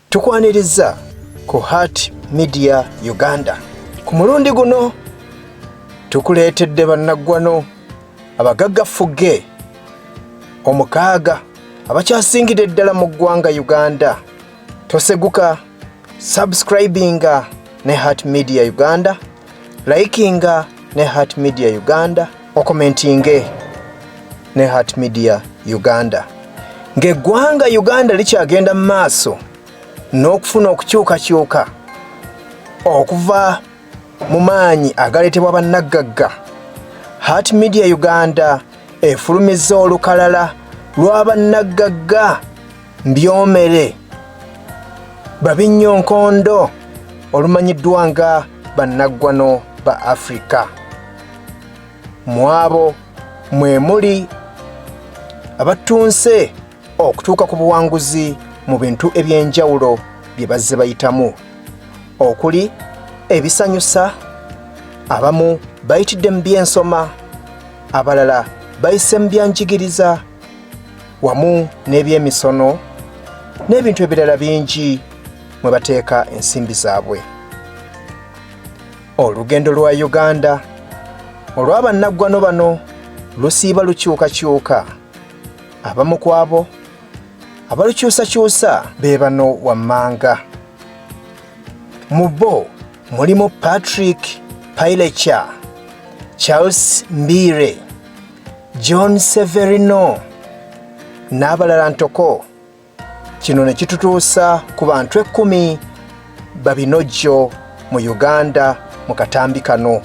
tukwaniriza ku Heart Media Uganda. Ku mulundi guno tukuleetedde bannaggwano abagagga fugge omukaaga abakyasingidde ddala mu ggwanga Uganda. Toseguka subscribinga ne Heart Media Uganda, likinga ne Heart Media Uganda, okomentinge ne Heart Media Uganda. Ng'eggwanga Uganda likyagenda mu maaso n'okufuna okukyukakyuka okuva mu maanyi agaleetebwa bannaggagga, Heart Media Uganda efulumizza olukalala lwa bannaggagga mbyomere babinyonkondo olumanyiddwa nga bannaggwano ba Africa. Mu abo mwe muli abatunse okutuuka ku buwanguzi mu bintu eby'enjawulo bye bazze bayitamu, okuli ebisanyusa, abamu bayitidde mu by'ensoma, abalala bayise mu byanjigiriza wamu n'ebyemisono n'ebintu ebirala bingi mwe bateeka ensimbi zaabwe. Olugendo lwa Uganda olw'abannaggwano bano lusiiba lukyukakyuka. Abamu ku abo abalukyusakyusa be bano wammanga. Mu bo mulimu Patrick Pailecha, Charles Mbire, John Severino n'abalala ntoko. Kino ne kitutuusa ku bantu 10 babinojjo mu Uganda mu katambi kano.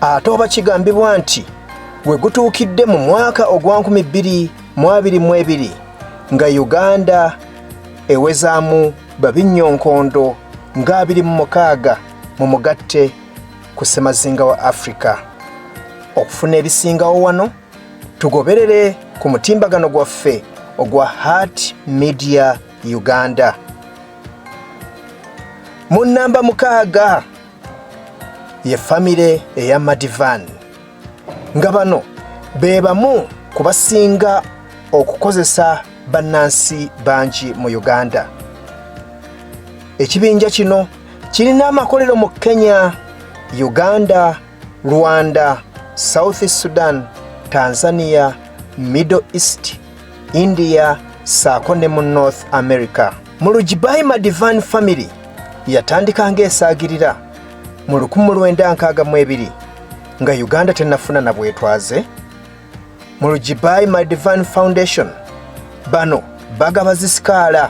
Ate oba kigambibwa nti we gutuukidde mu mwaka ogwa 2022 nga Uganda ewezaamu babinyonkondo nga 26 mu mugatte ku ssemazinga wa Africa. Okufuna ebisingawo wano, tugoberere ku mutimbagano gwaffe ogwa Heart Media Uganda. Mu nnamba 6 ye famire eya Madivan, nga bano be bamu ku basinga okukozesa bannansi bangi mu Uganda. Ekibinja kino kirina amakolero mu Kenya, Uganda, Rwanda, South Sudan, Tanzania, Middle East, India, saako ne mu North America. Mu Lujibai Madivan family yatandika ng'esaagirira mu 1962 nga Uganda tennafuna na bwetwaze. Mu Lujibai Madivan Foundation bano bagaba zisikaala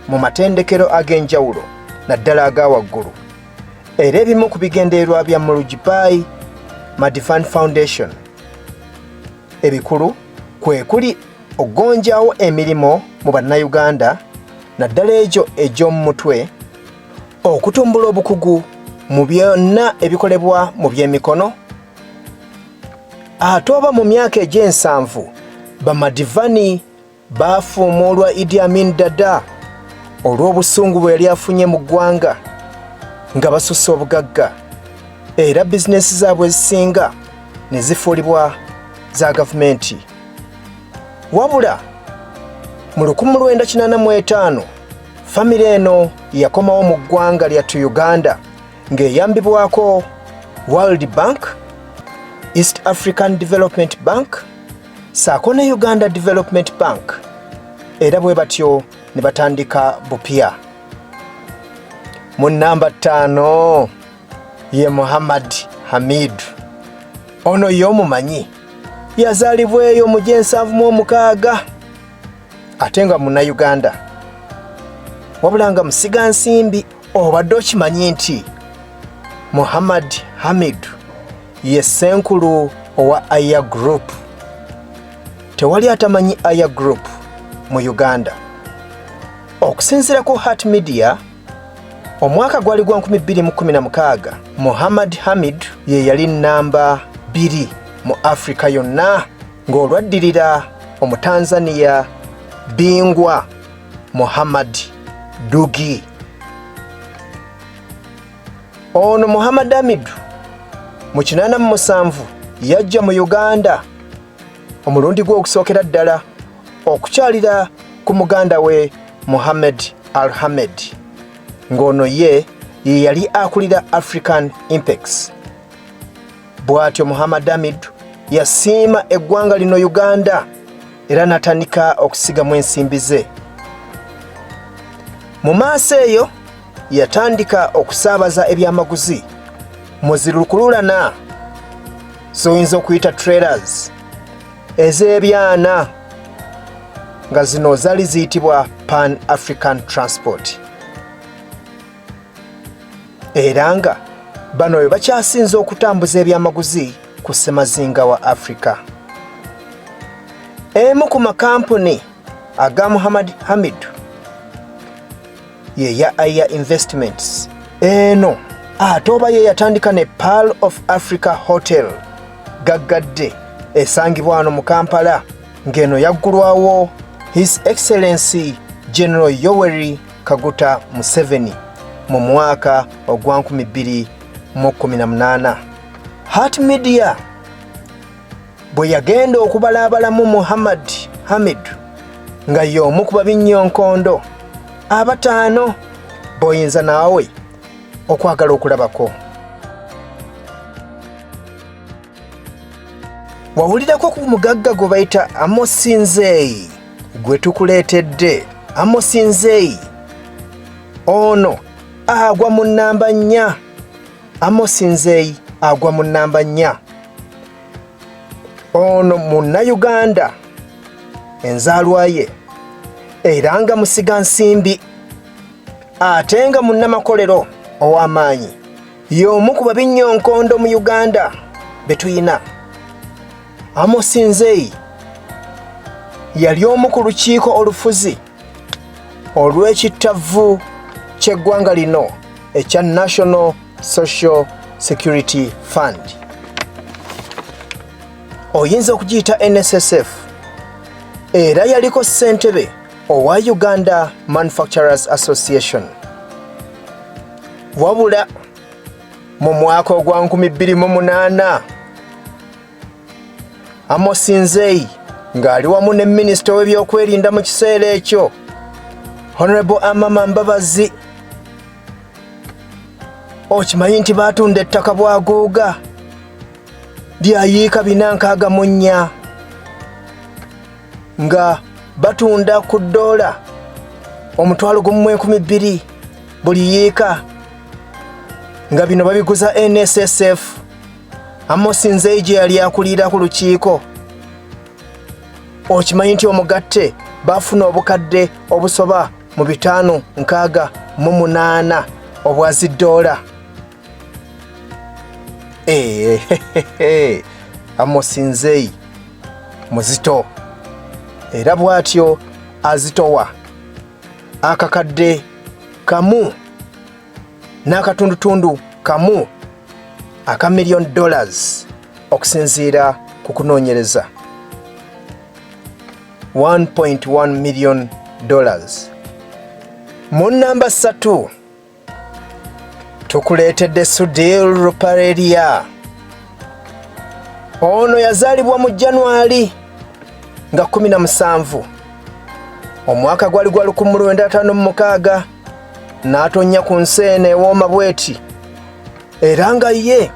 mu matendekero ag'enjawulo naddala aga waggulu. Era ebimu ku bigendererwa bya mu Lujibai Madivan Foundation ebikulu kwe kuli okugonjaawo emirimu mu bannayuganda naddala egyo egy'omu mutwe, okutumbula obukugu mu byonna ebikolebwa mu by'emikono. Ate oba mu myaka egy'ensanvu Bamadivani baafuumuulwa Idi Amin Dada olw'obusungu bwe yali afunye mu ggwanga nga basusse obugagga, era bizinesi zaabwe ezisinga ne zifuulibwa za gavumenti. Wabula mu 1985 famire eno yakomawo mu ggwanga lyattu Uganda ng'eyambibwako World Bank, East African Development Bank saako ne Uganda Development Bank, era bwe batyo ne batandika bupya. Mu nnamba 5 ye Muhammad Hamid. Ono y'omumanyi yazaalibwa eyo mu G76 ate nga Munnayuganda, wabula nga musiga nsimbi. Obadde okimanyi nti Muhammad Hamid ye ssenkulu owa Aya Group. Tewali atamanyi Aya Group mu Uganda. Okusinziira ku Heart Media, omwaka gwali gwa 2016 Muhammad Hamid ye yali nnamba 2 mu Africa yonna ng'olwaddirira Omutanzania Bingwa Muhammad Dugi. Ono Muhammad Hamid mu 87 yajja mu Uganda omulundi gw'okusookera ddala okukyalira ku muganda we Muhammad Al-Hamed ng'ono ye yali akulira African Impex. Bw'atyo Muhammad Hamidu yasiima eggwanga lino Uganda era n'atandika okusigamu ensimbi ze. Mu maaso eyo yatandika okusaabaza ebyamaguzi mu zirukululana z'oyinza okuyita trailers ez'ebyana nga zino zaali ziyitibwa Pan African Transport. Era nga bano bwe bakyasinze okutambuza ebyamaguzi ku ssemazinga wa Africa. Emu ku makampuni aga Muhammad Hamidu ye ya Aya Investments. Eno ate oba ye yatandika ne Pearl of Africa Hotel gaggadde esangibwa wano mu Kampala, ng'eno yaggulwawo His Excellency General Yoweri Kaguta Museveni mu mwaka ogwa 2018. Heart Media bwe yagenda okubalaabalamu Muhammad Hamidu nga y'omu ku babinnyoonkondo abataano b'oyinza naawe okwagala okulabako. Wawulirako ku mugagga gwe bayita Emboozi Nzeyi gwe tukuleetedde. Emboozi Nzeyi ono agwa mu nnamba 4. Emboozi Nzeyi agwa mu nnamba 4. Ono Munnayuganda enzaalwa ye era nga musiga nsimbi ate nga munnamakolero ow'amaanyi, y'omu ku babinnyoonkondo mu Uganda be tuyina. Emboozi Nzeyi yali omu ku lukiiko olufuzi olw'ekittavvu ky'eggwanga lino ekya National Social Security Fund, oyinza okugiyita NSSF, era yaliko ssentebe owa Uganda Manufacturers Association. Wabula mu mwaka ogwa 2008 Emboozi Nzeyi ng'ali wamu ne minisita w'ebyokwerinda mu kiseera ekyo Honorable Amama Mbabazi, okimanyi nti baatunda ettaka bwaguuga lyayiika 464 nga batunda ku $1,200 buli yiika, nga bino babiguza NSSF. Emboozi Nzeyi gye yali akulira ku lukiiko. Okimanyi nti omugatte baafuna obukadde obusoba mu 568 obwa $. Emboozi Nzeyi muzito, era bw'atyo azitowa akakadde kamu n'akatundutundu kamu aka $1 million okusinziira ku kunoonyereza. $1.1 million. Mu nnamba 3 tukuleetedde Sudir Ruparelia. Ono yazaalibwa mu January nga 17 omwaka gwali gwa 1956 n'atonnya ku nsi eno ewooma bweti, era nga ye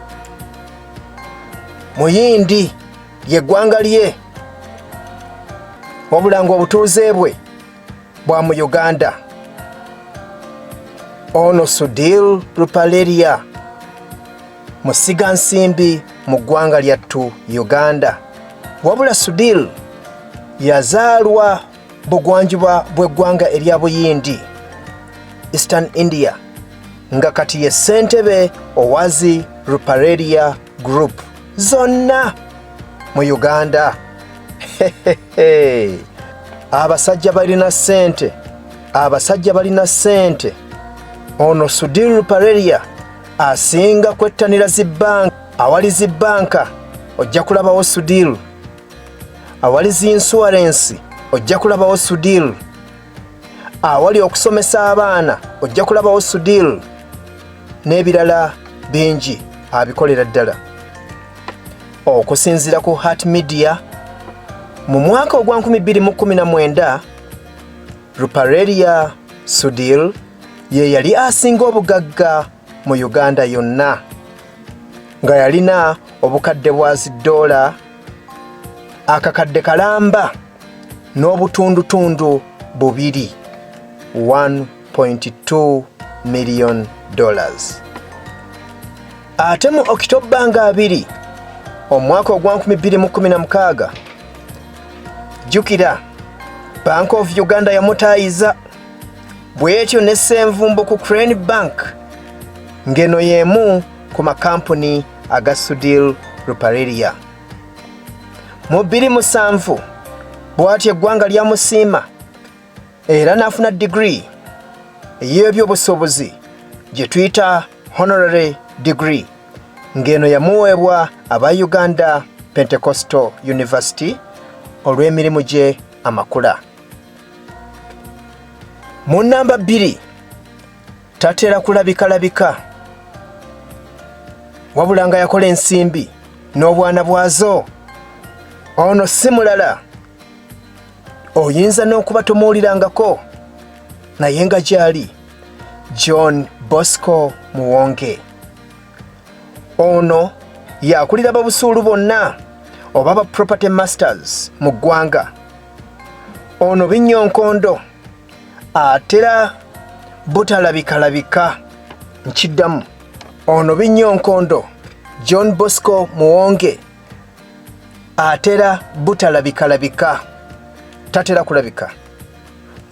muyindi ly'eggwanga lye, wabula ng'obutuuze bwe bwa mu Uganda. Ono Sudir Ruparelia musiga nsimbi mu ggwanga lyattu Uganda. Wabula Sudir yazaalwa bugwanjuba bw'eggwanga erya Buyindi, Eastern India, nga kati ye ssentebe owazi Ruparelia Group zonna mu Uganda. Abasajja balina ssente, abasajja balina ssente. Ono Sudir Ruparelia asinga kwettanira zibbanka. Awali zibbanka ojja kulabawo Sudir, awali zinsuwarensi ojja kulabawo Sudir, awali okusomesa abaana ojja kulabawo Sudir, n'ebirala bingi abikolera ddala. Okusinziira ku Heart Media, mu mwaka ogwa 2019 Ruparelia Sudir ye yali asinga obugagga mu Uganda yonna nga yalina obukadde bwa $1 akakadde kalamba n'obutundutundu bubiri $1.2 million. Ate mu Okitoba nga 2 omwaka ogwa 2016 jjukira Bank of Uganda yamutaayiza bw'etyo ne Ssenvumbo ku Crane Bank ng'eno y'emu ku makampuni aga Sudir Ruparelia. Mu 2007 bw'atyo eggwanga lyamusiima era n'afuna degree ey'ebyobusobozi gye tuyita honorary degree ng'eno yamuweebwa aba Uganda Pentecostal University olw'emirimu gye amakula. Mu namba 2 tatera kulabikalabika wabula nga yakola ensimbi n'obwana bwazo. Ono si mulala oyinza n'okuba tomuwulirangako naye nga gyali John Bosco Muwonge. Ono yakulira babusuulu bonna oba ba property masters mu ggwanga. Ono binyonkondo atera butalabikalabika. Nkiddamu, ono binyonkondo John Bosco Muwonge atera butalabikalabika, tatera kulabika.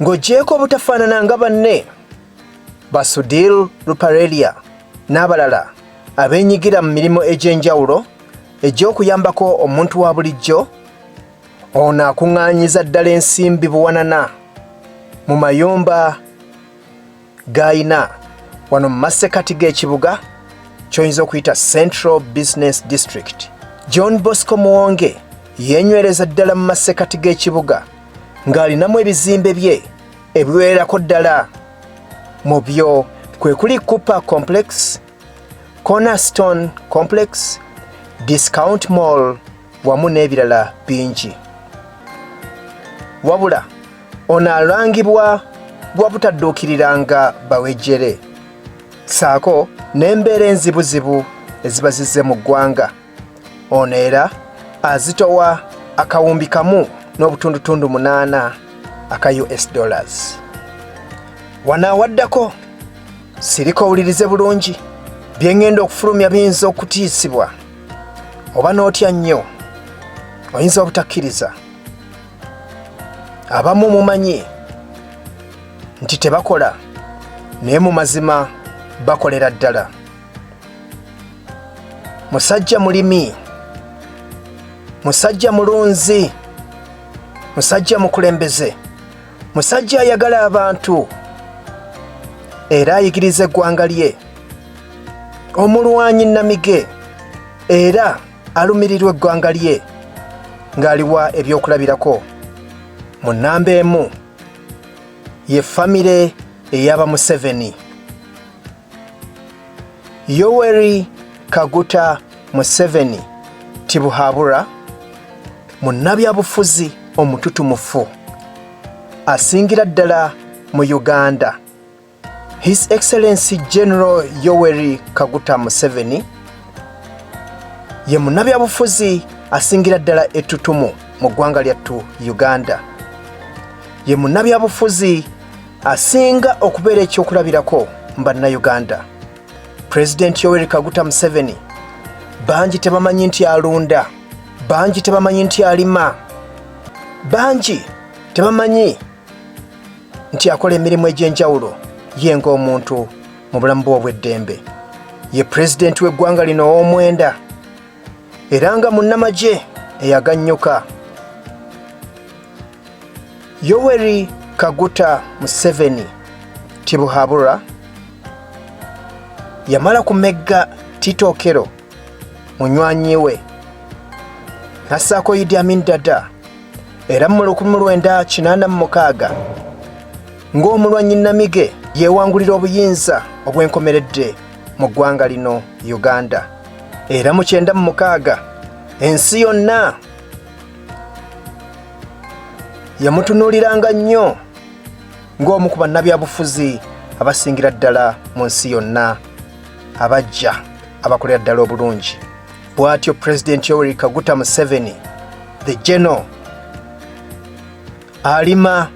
Ng'ogyeko obutafaanana nga banne ba Sudir Ruparelia n'abalala abeenyigira mu mirimu egy'enjawulo egy'okuyambako omuntu wa bulijjo, ono akuŋŋaanyiza ddala ensimbi buwanana mu mayumba g'ayina wano mu masekati g'ekibuga ky'oyinza okuyita Central Business District. John Bosco Muwonge yeenywereza ddala mu masekati g'ekibuga ng'alinamu ebizimbe bye ebiwererako ddala. Mu byo kwe kuli Cooper Complex, Cornerstone Complex, Discount Mall wamu n'ebirala bingi. Wabula ono alangibwa bwa butadduukiriranga bawejjere saako n'embeera enzibuzibu eziba zizze mu ggwanga. Ono era azitowa akawumbi kamu n'obutundutundu 8 aka $. Wanaawaddako sirika owulirize bulungi bye ŋŋenda okufulumya biyinza okutiisibwa oba n'otya nnyo, oyinza obutakkiriza. Abamu mumanyi nti tebakola naye mu mazima bakolera ddala. Musajja mulimi, musajja mulunzi, musajja mukulembeze, musajja ayagala abantu era ayigiriza eggwanga lye, omulwanyi namige era alumirirwa eggwanga lye ng'aliwa ebyokulabirako. Mu nnamba emu ye famire ey'aba Museveni. Yoweri Kaguta Museveni Tibuhaburwa munnabyabufuzi omututumufu asingira ddala mu Uganda. His Excellency General Yoweri Kaguta Museveni ye munnabyabufuzi asingira ddala ettutumu mu ggwanga lyattu Uganda. Ye munnabyabufuzi asinga okubeera ekyokulabirako mu bannayuganda. President Yoweri Kaguta Museveni bangi tebamanyi nti alunda, bangi tebamanyi nti alima, bangi tebamanyi nti akola emirimu egy'enjawulo ye ng'omuntu mu bulamu bwe obw'eddembe. Ye president w'eggwanga lino ow'omwenda era nga munnamagye eyagannyuka. Yoweri Kaguta Museveni Tibuhaburwa yamala kumegga Tito Okello munywanyi we n'assaako Idi Amin Dada era mu 1986 ng'omulwanyi namige yeewangulira obuyinza obw'enkomeredde mu ggwanga lino Uganda. Era mu 1996 ensi yonna yamutunuuliranga nnyo ng'omu ku bannabyabufuzi abasingira ddala mu nsi yonna abajja abakolera ddala obulungi. Bw'atyo Pulezidenti Yoweri Kaguta Museveni the General alima